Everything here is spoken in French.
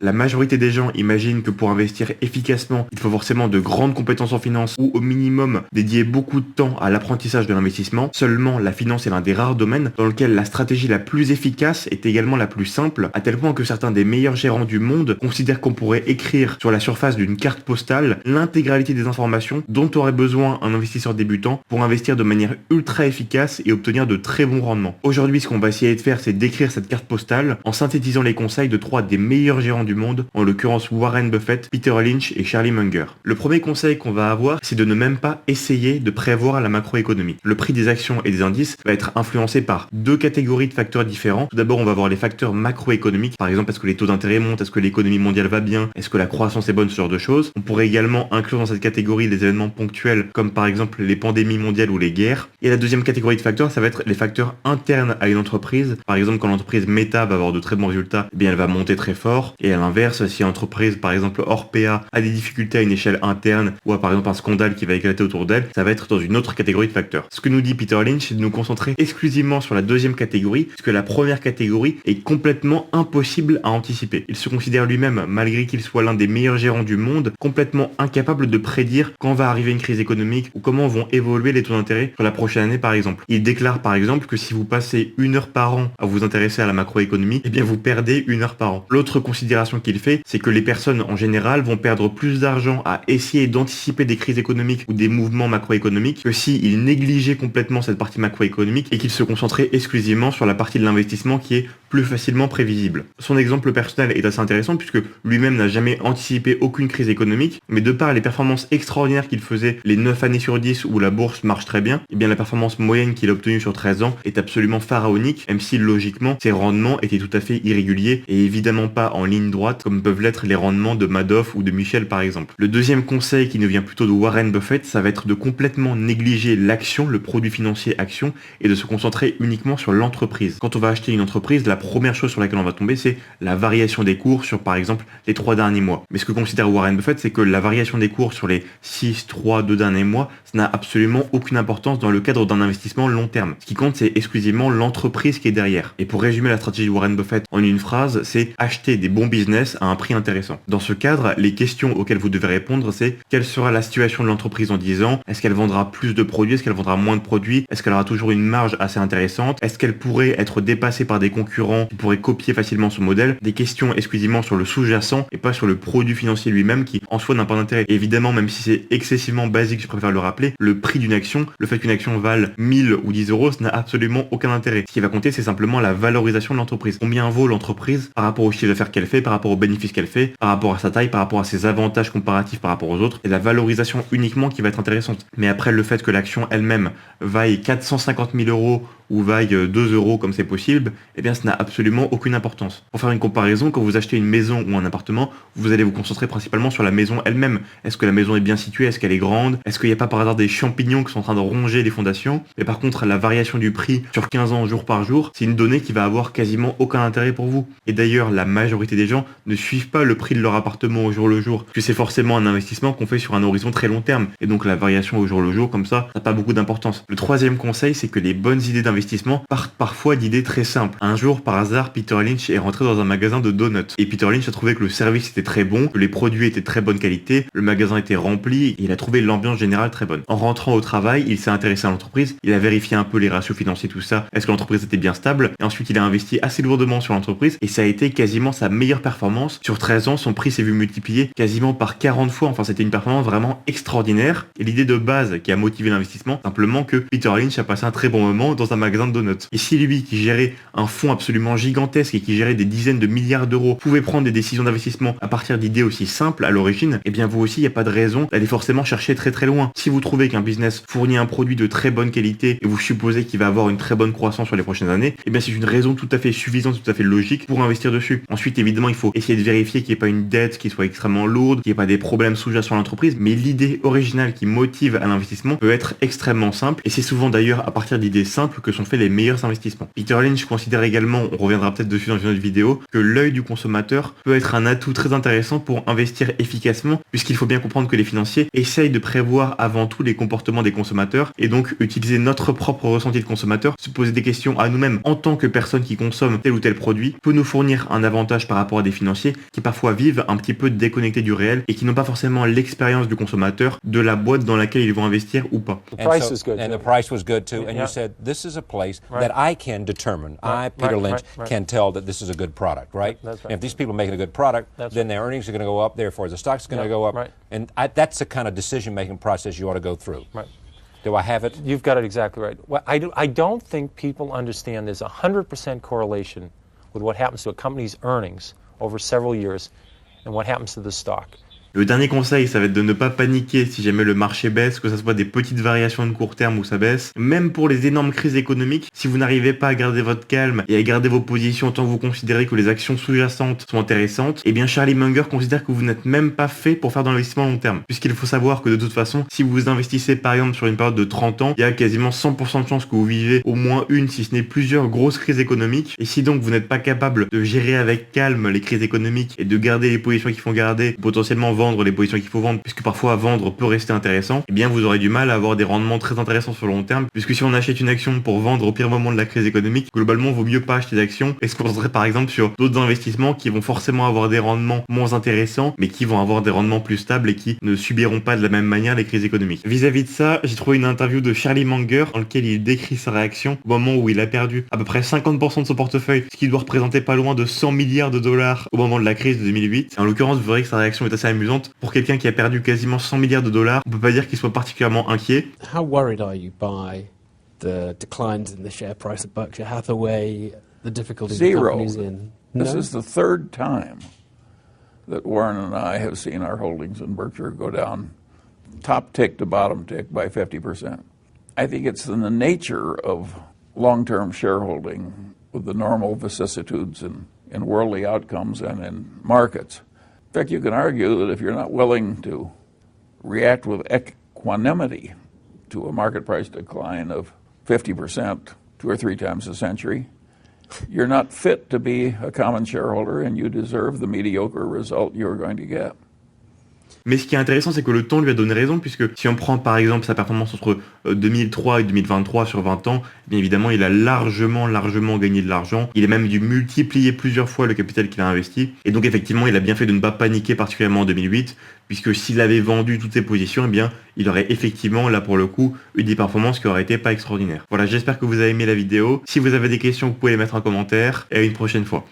La majorité des gens imaginent que pour investir efficacement, il faut forcément de grandes compétences en finance ou au minimum dédier beaucoup de temps à l'apprentissage de l'investissement. Seulement, la finance est l'un des rares domaines dans lequel la stratégie la plus efficace est également la plus simple, à tel point que certains des meilleurs gérants du monde considèrent qu'on pourrait écrire sur la surface d'une carte postale l'intégralité des informations dont aurait besoin un investisseur débutant pour investir de manière ultra efficace et obtenir de très bons rendements. Aujourd'hui, ce qu'on va essayer de faire, c'est d'écrire cette carte postale en synthétisant les conseils de trois des meilleurs gérants du monde, en l'occurrence Warren Buffett, Peter Lynch et Charlie Munger. Le premier conseil qu'on va avoir, c'est de ne même pas essayer de prévoir la macroéconomie. Le prix des actions et des indices va être influencé par deux catégories de facteurs différents. Tout d'abord, on va voir les facteurs macroéconomiques, par exemple, est-ce que les taux d'intérêt montent, est-ce que l'économie mondiale va bien, est-ce que la croissance est bonne, ce genre de choses. On pourrait également inclure dans cette catégorie les événements ponctuels, comme par exemple les pandémies mondiales ou les guerres. Et la deuxième catégorie de facteurs, ça va être les facteurs internes à une entreprise. Par exemple, quand l'entreprise Meta va avoir de très bons résultats, eh bien, elle va monter très fort. Et à l'inverse, si une entreprise, par exemple Orpea, a des difficultés à une échelle interne ou a par exemple un scandale qui va éclater autour d'elle, ça va être dans une autre catégorie de facteurs. Ce que nous dit Peter Lynch, c'est de nous concentrer exclusivement sur la deuxième catégorie, puisque la première catégorie est complètement impossible à anticiper. Il se considère lui-même, malgré qu'il soit l'un des meilleurs gérants du monde, complètement incapable de prédire quand va arriver une crise économique ou comment vont évoluer les taux d'intérêt sur la prochaine année par exemple. Il déclare par exemple que si vous passez 1 heure par an à vous intéresser à la macroéconomie, eh bien vous perdez 1 heure par an. L'autre considération qu'il fait, c'est que les personnes en général vont perdre plus d'argent à essayer d'anticiper des crises économiques ou des mouvements macroéconomiques que s'ils négligeaient complètement cette partie macroéconomique et qu'ils se concentraient exclusivement sur la partie de l'investissement qui est plus facilement prévisible. Son exemple personnel est assez intéressant puisque lui-même n'a jamais anticipé aucune crise économique, mais de par les performances extraordinaires qu'il faisait les 9 années sur 10 où la bourse marche très bien, eh bien la performance moyenne qu'il a obtenue sur 13 ans est absolument pharaonique, même si logiquement ses rendements étaient tout à fait irréguliers et évidemment pas en ligne droite comme peuvent l'être les rendements de Madoff ou de Michel par exemple. Le deuxième conseil qui nous vient plutôt de Warren Buffett, ça va être de complètement négliger l'action, le produit financier action, et de se concentrer uniquement sur l'entreprise. Quand on va acheter une entreprise, la première chose sur laquelle on va tomber, c'est la variation des cours sur par exemple les 3 derniers mois. Mais ce que considère Warren Buffett, c'est que la variation des cours sur les 6, 3, 2 derniers mois, ça n'a absolument aucune importance dans le cadre d'un investissement long terme. Ce qui compte, c'est exclusivement l'entreprise qui est derrière. Et pour résumer la stratégie de Warren Buffett en une phrase, c'est acheter des bons business à un prix intéressant. Dans ce cadre, les questions auxquelles vous devez répondre, c'est quelle sera la situation de l'entreprise en 10 ans? Est-ce qu'elle vendra plus de produits? Est-ce qu'elle vendra moins de produits? Est-ce qu'elle aura toujours une marge assez intéressante? Est-ce qu'elle pourrait être dépassée par des concurrents qui pourraient copier facilement son modèle? Des questions exclusivement sur le sous-jacent et pas sur le produit financier lui-même qui en soi n'a pas d'intérêt. Et évidemment, même si c'est excessivement basique, je préfère le rappeler, le prix d'une action, le fait qu'une action vale 1000 ou 10 euros, ça n'a absolument aucun intérêt. Ce qui va compter, c'est simplement la valorisation de l'entreprise. Combien vaut l'entreprise par rapport au chiffre d'affaires qu'elle fait, par rapport aux bénéfices qu'elle fait, par rapport à sa taille, par rapport à ses avantages comparatifs par rapport aux autres, et la valorisation uniquement qui va être intéressante. Mais après, le fait que l'action elle-même vaille 450 000 euros ou vaille 2 euros comme c'est possible, eh bien ça n'a absolument aucune importance. Pour faire une comparaison, quand vous achetez une maison ou un appartement, vous allez vous concentrer principalement sur la maison elle-même. Est-ce que la maison est bien située? Est-ce qu'elle est grande? Est-ce qu'il n'y a pas par hasard des champignons qui sont en train de ronger les fondations? Mais par contre, la variation du prix sur 15 ans jour par jour, c'est une donnée qui va avoir quasiment aucun intérêt pour vous. Et d'ailleurs, la majorité des gens ne suivent pas le prix de leur appartement au jour le jour, puisque c'est forcément un investissement qu'on fait sur un horizon très long terme. Et donc la variation au jour le jour, comme ça n'a pas beaucoup d'importance. Le troisième conseil, c'est que les bonnes idées d'investissement partent parfois d'idées très simples. Un jour, par hasard, Peter Lynch est rentré dans un magasin de donuts. Et Peter Lynch a trouvé que le service était très bon, que les produits étaient de très bonne qualité, le magasin était rempli et il a trouvé l'ambiance générale très bonne. En rentrant au travail, il s'est intéressé à l'entreprise, il a vérifié un peu les ratios financiers, tout ça, est-ce que l'entreprise était bien stable, et ensuite il a investi assez lourdement sur l'entreprise et ça a été quasiment sa meilleure performance. Sur 13 ans, son prix s'est vu multiplier quasiment par 40 fois, enfin c'était une performance vraiment extraordinaire. Et l'idée de base qui a motivé l'investissement, simplement que Peter Lynch a passé un très bon moment dans un magasin de donuts. Et si lui, qui gérait un fonds absolument gigantesque et qui gérait des dizaines de milliards d'euros, pouvait prendre des décisions d'investissement à partir d'idées aussi simples à l'origine, eh bien vous aussi, il n'y a pas de raison d'aller forcément chercher très très loin. Si vous trouvez qu'un business fournit un produit de très bonne qualité et vous supposez qu'il va avoir une très bonne croissance sur les prochaines années, eh bien c'est une raison tout à fait suffisante, tout à fait logique pour investir dessus. Ensuite, évidemment, il faut essayer de vérifier qu'il n'y ait pas une dette qui soit extrêmement lourde, qu'il n'y ait pas des problèmes sous-jacents à l'entreprise, mais l'idée originale qui motive à l'investissement peut être extrêmement simple et c'est souvent d'ailleurs à partir d'idées simples que sont faits les meilleurs investissements. Peter Lynch considère également on reviendra peut-être dessus dans une autre vidéo, que l'œil du consommateur peut être un atout très intéressant pour investir efficacement, puisqu'il faut bien comprendre que les financiers essayent de prévoir avant tout les comportements des consommateurs et donc utiliser notre propre ressenti de consommateur, se poser des questions à nous-mêmes en tant que personne qui consomme tel ou tel produit, peut nous fournir un avantage par rapport à des financiers qui parfois vivent un petit peu déconnectés du réel et qui n'ont pas forcément l'expérience du consommateur de la boîte dans laquelle ils vont investir ou pas. The price was good. And the price was good too. And you said, this is a place that I can determine. I, Peter Lynch, can tell that this is a good product, right? That's right. And if these people are making a good product, then their earnings are going to go up, therefore the stock's going to go up. Right. And that's the kind of decision-making process you ought to go through. Right. Do I have it? You've got it exactly right. Well, I don't think people understand there's a 100% correlation with what happens to a company's earnings over several years and what happens to the stock. Le dernier conseil, ça va être de ne pas paniquer si jamais le marché baisse, que ce soit des petites variations de court terme où ça baisse. Même pour les énormes crises économiques, si vous n'arrivez pas à garder votre calme et à garder vos positions tant que vous considérez que les actions sous-jacentes sont intéressantes, eh bien Charlie Munger considère que vous n'êtes même pas fait pour faire de l'investissement long terme. Puisqu'il faut savoir que de toute façon, si vous investissez par exemple sur une période de 30 ans, il y a quasiment 100% de chances que vous vivez au moins une, si ce n'est plusieurs grosses crises économiques. Et si donc vous n'êtes pas capable de gérer avec calme les crises économiques et de garder les positions qu'il faut garder, potentiellement vendre les positions qu'il faut vendre, puisque parfois vendre peut rester intéressant, eh bien vous aurez du mal à avoir des rendements très intéressants sur le long terme, puisque si on achète une action pour vendre au pire moment de la crise économique, globalement vaut mieux pas acheter d'actions et se concentrer par exemple sur d'autres investissements qui vont forcément avoir des rendements moins intéressants, mais qui vont avoir des rendements plus stables et qui ne subiront pas de la même manière les crises économiques. Vis-à-vis de ça, j'ai trouvé une interview de Charlie Munger dans laquelle il décrit sa réaction au moment où il a perdu à peu près 50% de son portefeuille, ce qui doit représenter pas loin de 100 milliards de dollars au moment de la crise de 2008. Et en l'occurrence, vous verrez que sa réaction est assez amusante. Pour quelqu'un qui a perdu quasiment 100 milliards de dollars, on peut pas dire qu'il soit particulièrement inquiet. How worried are you by the declines in the share price of Berkshire Hathaway, the difficulties the company's in? No? This is the third time that Warren and I have seen our holdings in Berkshire go down top tick to bottom tick by 50%. I think it's in the nature of long-term shareholding with the normal vicissitudes in worldly outcomes and in markets. In fact, you can argue that if you're not willing to react with equanimity to a market price decline of 50% 2 or 3 times a century, you're not fit to be a common shareholder and you deserve the mediocre result you're going to get. Mais ce qui est intéressant, c'est que le temps lui a donné raison, puisque si on prend par exemple sa performance entre 2003 et 2023 sur 20 ans, bien évidemment, il a largement gagné de l'argent. Il a même dû multiplier plusieurs fois le capital qu'il a investi. Et donc effectivement, il a bien fait de ne pas paniquer particulièrement en 2008, puisque s'il avait vendu toutes ses positions, eh bien, il aurait effectivement, là pour le coup, eu des performances qui auraient été pas extraordinaires. Voilà, j'espère que vous avez aimé la vidéo. Si vous avez des questions, vous pouvez les mettre en commentaire. Et à une prochaine fois.